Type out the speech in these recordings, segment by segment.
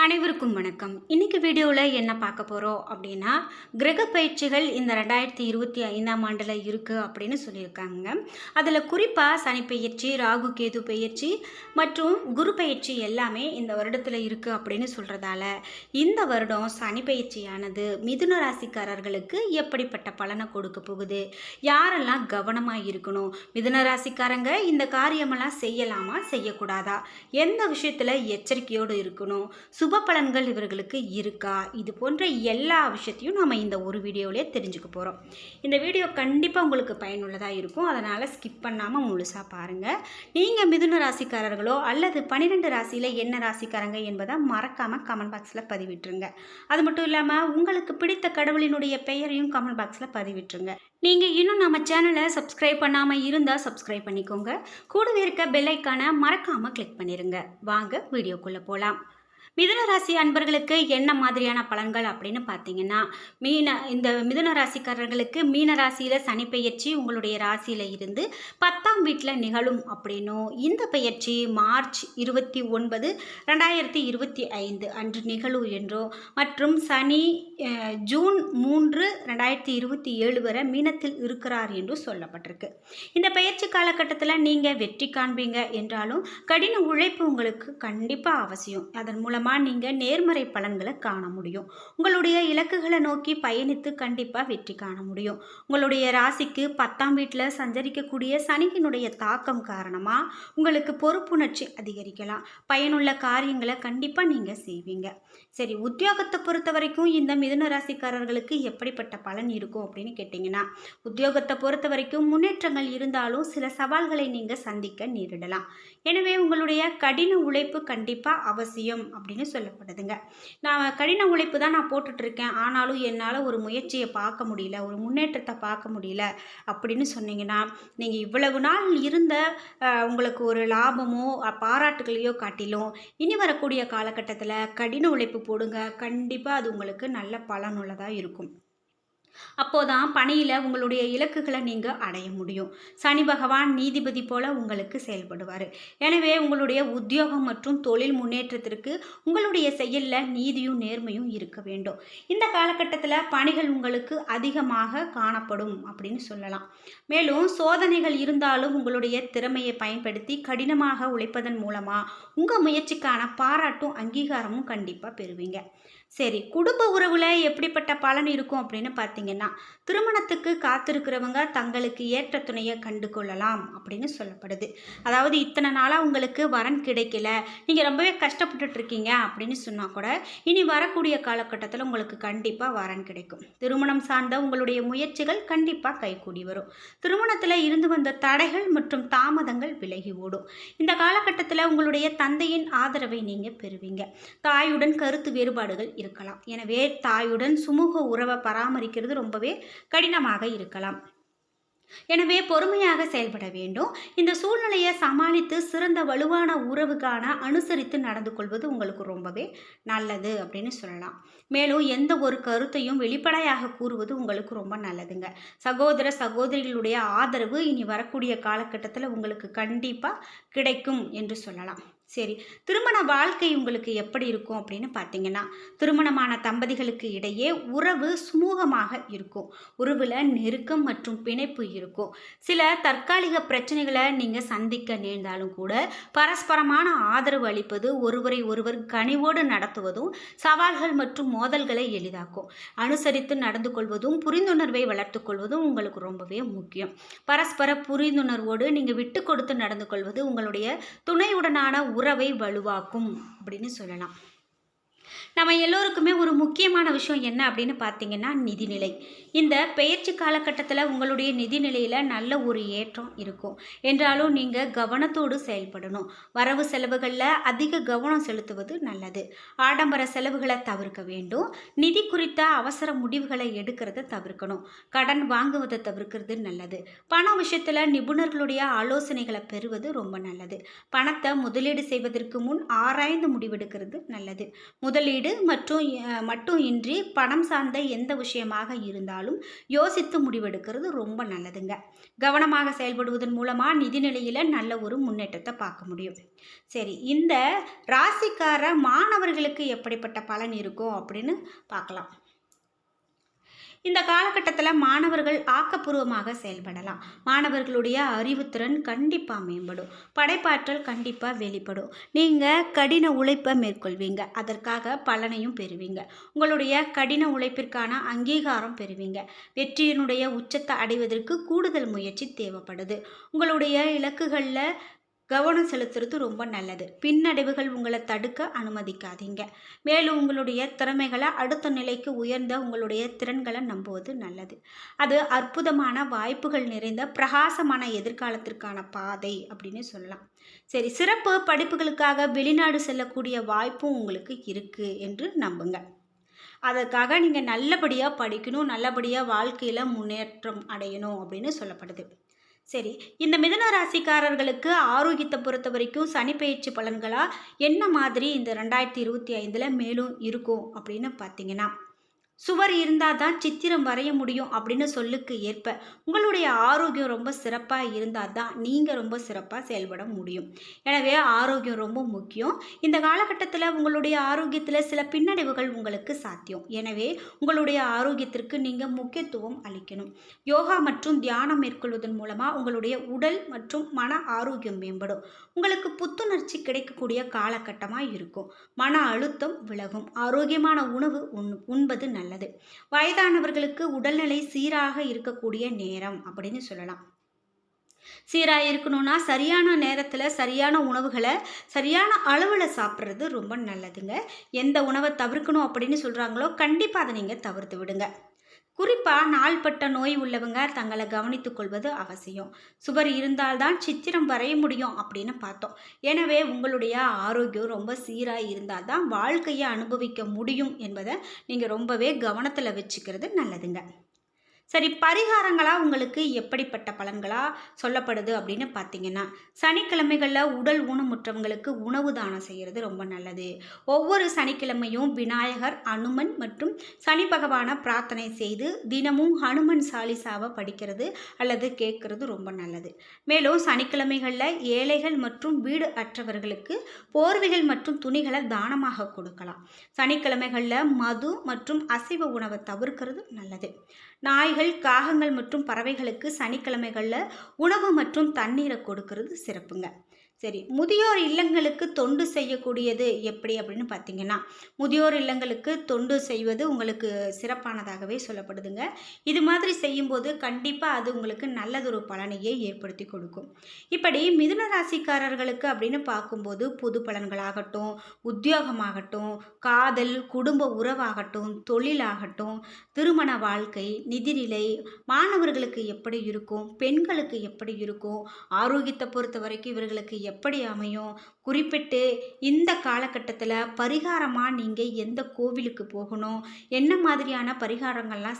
அனைவருக்கும் வணக்கம். இன்னைக்கு வீடியோவில் என்ன பார்க்க போகிறோம் அப்படின்னா, கிரக பயிற்சிகள் இந்த 2025ஆம் ஆண்டில் இருக்குது அப்படின்னு சொல்லியிருக்காங்க. அதில் குறிப்பாக சனி பெயர்ச்சி, ராகு கேது பெயர்ச்சி மற்றும் குரு பெயர்ச்சி எல்லாமே இந்த வருடத்தில் இருக்குது அப்படின்னு சொல்கிறதால, இந்த வருடம் சனி பெயர்ச்சியானது மிதுன ராசிக்காரர்களுக்கு எப்படிப்பட்ட பலனை கொடுக்க போகுது, யாரெல்லாம் கவனமாக இருக்கணும், மிதுன ராசிக்காரங்க இந்த காரியமெல்லாம் செய்யலாமா செய்யக்கூடாதா, எந்த விஷயத்தில் எச்சரிக்கையோடு இருக்கணும், சுப பலன்கள் இவர்களுக்கு இருக்கா, இது போன்ற எல்லா விஷயத்தையும் நம்ம இந்த ஒரு வீடியோவிலே தெரிஞ்சுக்க போகிறோம். இந்த வீடியோ கண்டிப்பாக உங்களுக்கு பயனுள்ளதாக இருக்கும். அதனால் ஸ்கிப் பண்ணாமல் முழுசாக பாருங்கள். நீங்கள் மிதுன ராசிக்காரர்களோ அல்லது 12 ராசியில் என்ன ராசிக்காரங்க என்பதை மறக்காமல் கமெண்ட் பாக்ஸில் பதிவிட்டுருங்க. அது மட்டும் இல்லாமல் உங்களுக்கு பிடித்த கடவுளினுடைய பெயரையும் கமெண்ட் பாக்ஸில் பதிவிட்டுருங்க. நீங்கள் இன்னும் நம்ம சேனலை சப்ஸ்கிரைப் பண்ணாமல் இருந்தால் சப்ஸ்கிரைப் பண்ணிக்கோங்க. கூடவே இருக்க பெல் ஐக்கானை மறக்காமல் கிளிக் பண்ணிடுங்க. வாங்க வீடியோக்குள்ளே போகலாம். மிதுன ராசி அன்பர்களுக்கு என்ன மாதிரியான பலன்கள் அப்படின்னு பார்த்தீங்கன்னா, இந்த மிதுன ராசிக்காரர்களுக்கு மீன ராசியில் சனி பெயர்ச்சி உங்களுடைய ராசியில் இருந்து 10ஆம் வீட்டில் நிகழும் அப்படின்னும், இந்த பெயர்ச்சி மார்ச் 29, 2025 அன்று நிகழும் என்றும், மற்றும் சனி ஜூன் 3, 2027 வரை மீனத்தில் இருக்கிறார் என்றும் சொல்லப்பட்டிருக்கு. இந்த பயிற்சி காலகட்டத்தில் நீங்கள் வெற்றி காண்பீங்க என்றாலும் கடின உழைப்பு உங்களுக்கு கண்டிப்பாக அவசியம். அதன் மூலமாக நீங்கள் நேர்மறை பலன்களை காண முடியும். உங்களுடைய இலக்குகளை நோக்கி பயணித்து கண்டிப்பாக வெற்றி காண முடியும். உங்களுடைய ராசிக்கு 10ஆம் வீட்டில் சஞ்சரிக்கக்கூடிய சனியினுடைய தாக்கம் காரணமாக உங்களுக்கு பொறுப்புணர்ச்சி அதிகரிக்கலாம். பயனுள்ள காரியங்களை கண்டிப்பாக நீங்கள் செய்வீங்க. சரி, உத்தியோகத்தை பொறுத்த வரைக்கும் இந்த மிதுன ராசிக்காரர்களுக்கு எப்படிப்பட்ட பலன் இருக்கும் அப்படின்னு கேட்டிங்கன்னா, உத்தியோகத்தை பொறுத்த வரைக்கும் முன்னேற்றங்கள் இருந்தாலும் சில சவால்களை நீங்கள் சந்திக்க நேரிடலாம். எனவே உங்களுடைய கடின உழைப்பு கண்டிப்பாக அவசியம் அப்படின்னு சொல்லப்படுதுங்க. நான் கடின உழைப்பு தான் நான் போட்டுட்ருக்கேன், ஆனாலும் என்னால் ஒரு முயற்சியை பார்க்க முடியல, ஒரு முன்னேற்றத்தை பார்க்க முடியல அப்படின்னு சொன்னீங்கன்னா, நீங்கள் இவ்வளவு நாள் இருந்த உங்களுக்கு ஒரு லாபமோ பாராட்டுகளையோ காட்டிலும் இனி வரக்கூடிய காலகட்டத்தில் கடின உழைப்பு போடுங்க. கண்டிப்பாக அது உங்களுக்கு நல்ல பலனுள்ளதாக இருக்கும். அப்போதான் பணியில் உங்களுடைய இலக்குகளை நீங்கள் அடைய முடியும். சனி பகவான் நீதிபதி போல உங்களுக்கு செயல்படுவார். எனவே உங்களுடைய உத்தியோகம் மற்றும் தொழில் முன்னேற்றத்திற்கு உங்களுடைய செயலில் நீதியும் நேர்மையும் இருக்க வேண்டும். இந்த காலகட்டத்தில் பணிகள் உங்களுக்கு அதிகமாக காணப்படும் அப்படின்னு சொல்லலாம். மேலும் சோதனைகள் இருந்தாலும் உங்களுடைய திறமையை பயன்படுத்தி கடினமாக உழைப்பதன் மூலமாக உங்கள் முயற்சிக்கான பாராட்டும் அங்கீகாரமும் கண்டிப்பாக பெறுவீங்க. சரி, குடும்ப உறவில் எப்படிப்பட்ட பலன் இருக்கும் அப்படின்னு பார்த்தீங்கன்னா, திருமணத்துக்கு காத்திருக்கிறவங்க தங்களுக்கு ஏற்ற துணையை கண்டு கொள்ளலாம் அப்படின்னு சொல்லப்படுது. அதாவது இத்தனை நாளாக உங்களுக்கு வரன் கிடைக்கல, நீங்கள் ரொம்பவே கஷ்டப்பட்டுட்ருக்கீங்க அப்படின்னு சொன்னால் கூட இனி வரக்கூடிய காலகட்டத்தில் உங்களுக்கு கண்டிப்பாக வரன் கிடைக்கும். திருமணம் சார்ந்த உங்களுடைய முயற்சிகள் கண்டிப்பாக கைகூடி வரும். திருமணத்தில் இருந்து வந்த தடைகள் மற்றும் தாமதங்கள் விலகி ஓடும். இந்த காலகட்டத்தில் உங்களுடைய தந்தையின் ஆதரவை நீங்கள் பெறுவீங்க. தாயுடன் கருத்து வேறுபாடுகள் இருக்கலாம். எனவே தாயுடன் சுமூக உறவை பராமரிக்கிறது ரொம்பவே கடினமாக இருக்கலாம். எனவே பொறுமையாக செயல்பட வேண்டும். இந்த சூழ்நிலையை சமாளித்து சிறந்த வலுவான உறவுக்கான அனுசரித்து நடந்து கொள்வது உங்களுக்கு ரொம்பவே நல்லது அப்படின்னு சொல்லலாம். மேலும் எந்த ஒரு கருத்தையும் வெளிப்படையாக கூறுவது உங்களுக்கு ரொம்ப நல்லதுங்க. சகோதர சகோதரிகளுடைய ஆதரவு இனி வரக்கூடிய காலகட்டத்தில் உங்களுக்கு கண்டிப்பாக கிடைக்கும் என்று சொல்லலாம். சரி, திருமண வாழ்க்கை உங்களுக்கு எப்படி இருக்கும் அப்படின்னு பார்த்தீங்கன்னா, திருமணமான தம்பதிகளுக்கு இடையே உறவு சுமூகமாக இருக்கும். உறவில் நெருக்கம் மற்றும் பிணைப்பு இருக்கும். சில தற்காலிக பிரச்சனைகளை நீங்கள் சந்திக்க நேர்ந்தாலும் கூட பரஸ்பரமான ஆதரவு அளிப்பது, ஒருவரை ஒருவர் கனிவோடு நடத்துவதும் சவால்கள் மற்றும் மோதல்களை எளிதாக்கும். அனுசரித்து நடந்து கொள்வதும் புரிந்துணர்வை வளர்த்து கொள்வதும் உங்களுக்கு ரொம்பவே முக்கியம். பரஸ்பர புரிந்துணர்வோடு நீங்கள் விட்டு கொடுத்து நடந்து கொள்வது உங்களுடைய துணையுடனான உறவை வலுவாக்கும் அப்படின்னு சொல்லலாம். நம்ம எல்லோருக்குமே ஒரு முக்கியமான விஷயம் என்ன அப்படின்னு பார்த்தீங்கன்னா, நிதிநிலை. இந்த பெயர்ச்சி காலகட்டத்தில் உங்களுடைய நிதிநிலையில் நல்ல ஒரு ஏற்றம் இருக்கும் என்றாலும் நீங்கள் கவனத்தோடு செயல்படணும். வரவு செலவுகளில் அதிக கவனம் செலுத்துவது நல்லது. ஆடம்பர செலவுகளை தவிர்க்க வேண்டும். நிதி குறித்த அவசர முடிவுகளை எடுக்கிறத தவிர்க்கணும். கடன் வாங்குவதை தவிர்க்கிறது நல்லது. பண விஷயத்தில் நிபுணர்களுடைய ஆலோசனைகளை பெறுவது ரொம்ப நல்லது. பணத்தை முதலீடு செய்வதற்கு முன் ஆராய்ந்து முடிவெடுக்கிறது நல்லது. முதலீடு மட்டும் இன்றி பணம் சார்ந்த எந்த விஷயமாக இருந்தாலும் யோசித்து முடிவெடுக்கிறது ரொம்ப நல்லதுங்க. கவனமாக செயல்படுவதன் மூலமாக நிதிநிலையில் நல்ல ஒரு முன்னேற்றத்தை பார்க்க முடியும். சரி, இந்த ராசிக்கார மாணவர்களுக்கு எப்படிப்பட்ட பலன் இருக்கும் அப்படின்னு பார்க்கலாம். இந்த காலகட்டத்தில் மாணவர்கள் ஆக்கப்பூர்வமாக செயல்படலாம். மாணவர்களுடைய அறிவுத்திறன் கண்டிப்பாக மேம்படும். படைப்பாற்றல் கண்டிப்பாக வெளிப்படும். நீங்கள் கடின உழைப்பை மேற்கொள்வீங்க. அதற்காக பலனையும் பெறுவீங்க. உங்களுடைய கடின உழைப்பிற்கான அங்கீகாரம் பெறுவீங்க. வெற்றியினுடைய உச்சத்தை அடைவதற்கு கூடுதல் முயற்சி தேவைப்படுது. உங்களுடைய இலக்குகளில் கவனம் செலுத்துறது ரொம்ப நல்லது. பின்னடைவுகள் உங்களை தடுக்க அனுமதிக்காதீங்க. மேலும் உங்களுடைய திறமைகளை அடுத்த நிலைக்கு உயர்ந்த உங்களுடைய திறன்களை நம்புவது நல்லது. அது அற்புதமான வாய்ப்புகள் நிறைந்த பிரகாசமான எதிர்காலத்திற்கான பாதை அப்படின்னு சொல்லலாம். சரி, சிறப்பு படிப்புகளுக்காக வெளிநாடு செல்லக்கூடிய வாய்ப்பும் உங்களுக்கு இருக்குது என்று நம்புங்க. அதற்காக நீங்கள் நல்லபடியாக படிக்கணும், நல்லபடியாக வாழ்க்கையில் முன்னேற்றம் அடையணும் அப்படின்னு சொல்லப்படுது. சரி, இந்த மிதுன ராசிக்காரர்களுக்கு ஆரோக்கியத்தை பொறுத்த வரைக்கும் சனி பெயர்ச்சி பலன்களாக என்ன மாதிரி இந்த 2025 மேலும் இருக்கும் அப்படின்னு பார்த்தீங்கன்னா, சுவர் இருந்தால் தான் சித்திரம் வரைய முடியும் அப்படின்னு சொல்லுக்கு ஏற்ப உங்களுடைய ஆரோக்கியம் ரொம்ப சிறப்பாக இருந்தால் தான் நீங்கள் ரொம்ப சிறப்பாக செயல்பட முடியும். எனவே ஆரோக்கியம் ரொம்ப முக்கியம். இந்த காலகட்டத்தில் உங்களுடைய ஆரோக்கியத்தில் சில பின்னடைவுகள் உங்களுக்கு சாத்தியம். எனவே உங்களுடைய ஆரோக்கியத்திற்கு நீங்கள் முக்கியத்துவம் அளிக்கணும். யோகா மற்றும் தியானம் மேற்கொள்வதன் மூலமாக உங்களுடைய உடல் மற்றும் மன ஆரோக்கியம் மேம்படும். உங்களுக்கு புத்துணர்ச்சி கிடைக்கக்கூடிய காலகட்டமாக இருக்கும். மன அழுத்தம் விலகும். ஆரோக்கியமான உணவு உண்பது நல்லது. வயதானவர்களுக்கு உடல்நிலை சீராக இருக்கக்கூடிய நேரம் அப்படின்னு சொல்லலாம். சீராக இருக்கணும்னா சரியான நேரத்தில் சரியான உணவுகளை சரியான அளவில் சாப்பிட்றது ரொம்ப நல்லதுங்க. எந்த உணவை தவிர்க்கணும் அப்படின்னு சொல்கிறாங்களோ கண்டிப்பாக அதை நீங்கள் தவிர்த்து விடுங்க. குறிப்பாக நாள்பட்ட நோய் உள்ளவங்க தங்களை கவனித்துக் கொள்வது அவசியம். சுவர் இருந்தால்தான் சித்திரம் வரைய முடியும் அப்படின்னு பார்த்தோம். எனவே உங்களுடைய ஆரோக்கியம் ரொம்ப சீராக இருந்தால் தான் வாழ்க்கையை அனுபவிக்க முடியும் என்பதை நீங்கள் ரொம்பவே கவனத்தில் வச்சுக்கிறது நல்லதுங்க. சரி, பரிகாரங்களாக உங்களுக்கு எப்படிப்பட்ட பலன்களாக சொல்லப்படுது அப்படின்னு பார்த்தீங்கன்னா, சனிக்கிழமைகளில் உடல் ஊனமுற்றவங்களுக்கு உணவு தானம் செய்கிறது ரொம்ப நல்லது. ஒவ்வொரு சனிக்கிழமையும் விநாயகர், அனுமன் மற்றும் சனி பகவானை பிரார்த்தனை செய்து தினமும் ஹனுமன் சாலிசாவை படிக்கிறது அல்லது கேட்கறது ரொம்ப நல்லது. மேலும் சனிக்கிழமைகளில் ஏழைகள் மற்றும் வீடு அற்றவர்களுக்கு போர்வைகள் மற்றும் துணிகளை தானமாக கொடுக்கலாம். சனிக்கிழமைகளில் மது மற்றும் அசைவ உணவை தவிர்க்கிறது நல்லது. நாய்கள், காகங்கள் மற்றும் பறவைகளுக்கு சனிக்கிழமைகளில் உணவு மற்றும் தண்ணீரை கொடுக்கறது சிறப்புங்க. சரி, முதியோர் இல்லங்களுக்கு தொண்டு செய்யக்கூடியது எப்படி அப்படின்னு பார்த்தீங்கன்னா, முதியோர் இல்லங்களுக்கு தொண்டு செய்வது உங்களுக்கு சிறப்பானதாகவே சொல்லப்படுதுங்க. இது மாதிரி செய்யும்போது கண்டிப்பாக அது உங்களுக்கு நல்லதொரு பலனையே ஏற்படுத்தி கொடுக்கும். இப்படி மிதுன ராசிக்காரர்களுக்கு அப்படின்னு பார்க்கும்போது பொது பலன்களாகட்டும், உத்தியோகமாகட்டும், காதல், குடும்ப உறவாகட்டும், தொழிலாகட்டும், திருமண வாழ்க்கை, நிதிநிலை, மாணவர்களுக்கு எப்படி இருக்கும், பெண்களுக்கு எப்படி இருக்கும், ஆரோக்கியத்தை பொறுத்த வரைக்கும் இவர்களுக்கு எப்படி அமையும், குறிப்பிட்டு இந்த காலகட்டத்தில் பரிகாரமாக நீங்கள் எந்த கோவிலுக்கு போகணும், என்ன மாதிரியான பரிகாரங்கள்லாம்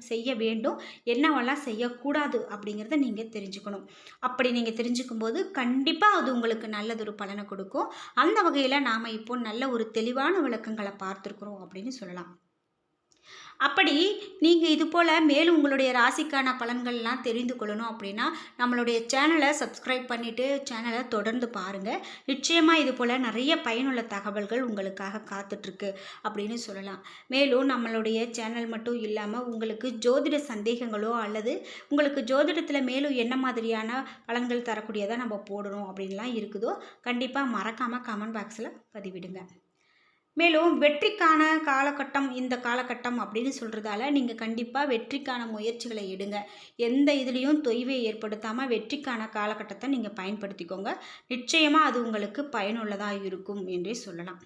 செய்ய வேண்டும், என்னவெல்லாம் செய்யக்கூடாது அப்படிங்கிறத நீங்கள் தெரிஞ்சுக்கணும். அப்படி நீங்கள் தெரிஞ்சுக்கும் போது கண்டிப்பாக அது உங்களுக்கு நல்லதொரு பலனை கொடுக்கும். அந்த வகையில் நாம் இப்போ நல்ல ஒரு தெளிவான விளக்கங்களை பார்த்துருக்குறோம் அப்படின்னு சொல்லலாம். அப்படி நீங்கள் இது போல் மேலும் உங்களுடைய ராசிக்கான பலன்கள்லாம் தெரிந்து கொள்ளணும் அப்படின்னா நம்மளுடைய சேனலை சப்ஸ்கிரைப் பண்ணிவிட்டு சேனலை தொடர்ந்து பாருங்கள். நிச்சயமாக இது போல் நிறைய பயனுள்ள தகவல்கள் உங்களுக்காக காத்துட்ருக்கு அப்படின்னு சொல்லலாம். மேலும் நம்மளுடைய சேனல் மட்டும் இல்லாமல் உங்களுக்கு ஜோதிட சந்தேகங்களோ அல்லது உங்களுக்கு ஜோதிடத்தில் மேலும் என்ன மாதிரியான பலன்கள் தரக்கூடியதாக நம்ம போடணும் அப்படின்லாம் இருக்குதோ கண்டிப்பாக மறக்காமல் கமெண்ட் பாக்ஸில் பதிவிடுங்க. மேலும் வெற்றிக்கான காலகட்டம் இந்த காலகட்டம் அப்படின்னு சொல்கிறதால நீங்கள் கண்டிப்பாக வெற்றிக்கான முயற்சிகளை எடுங்க. எந்த இதுலேயும் தொய்வை ஏற்படுத்தாமல் வெற்றிக்கான காலகட்டத்தை நீங்கள் பயன்படுத்திக்கோங்க. நிச்சயமாக அது உங்களுக்கு பயனுள்ளதாக இருக்கும் என்றே சொல்லலாம்.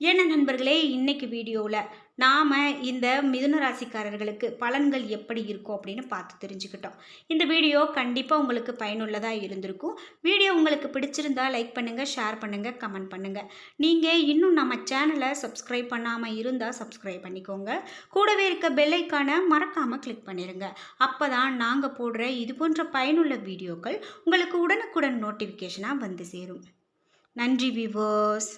ஏன்னா நண்பர்களே, இன்னைக்கு வீடியோவில் நாம் இந்த மிதுன ராசிக்காரர்களுக்கு பலன்கள் எப்படி இருக்கும் அப்படின்னு பார்த்து தெரிஞ்சுக்கிட்டோம். இந்த வீடியோ கண்டிப்பாக உங்களுக்கு பயனுள்ளதாக இருந்திருக்கும். வீடியோ உங்களுக்கு பிடிச்சிருந்தா லைக் பண்ணுங்கள், ஷேர் பண்ணுங்கள், கமெண்ட் பண்ணுங்கள். நீங்கள் இன்னும் நம்ம சேனலை சப்ஸ்கிரைப் பண்ணாமல் இருந்தால் சப்ஸ்கிரைப் பண்ணிக்கோங்க. கூடவே இருக்க பெல் ஐக்கானை மறக்காமல் கிளிக் பண்ணிடுங்க. அப்போ தான் நாங்கள் போடுற இது போன்ற பயனுள்ள வீடியோக்கள் உங்களுக்கு உடனுக்குடன் நோட்டிஃபிகேஷனாக வந்து சேரும். நன்றி வியூவர்ஸ்.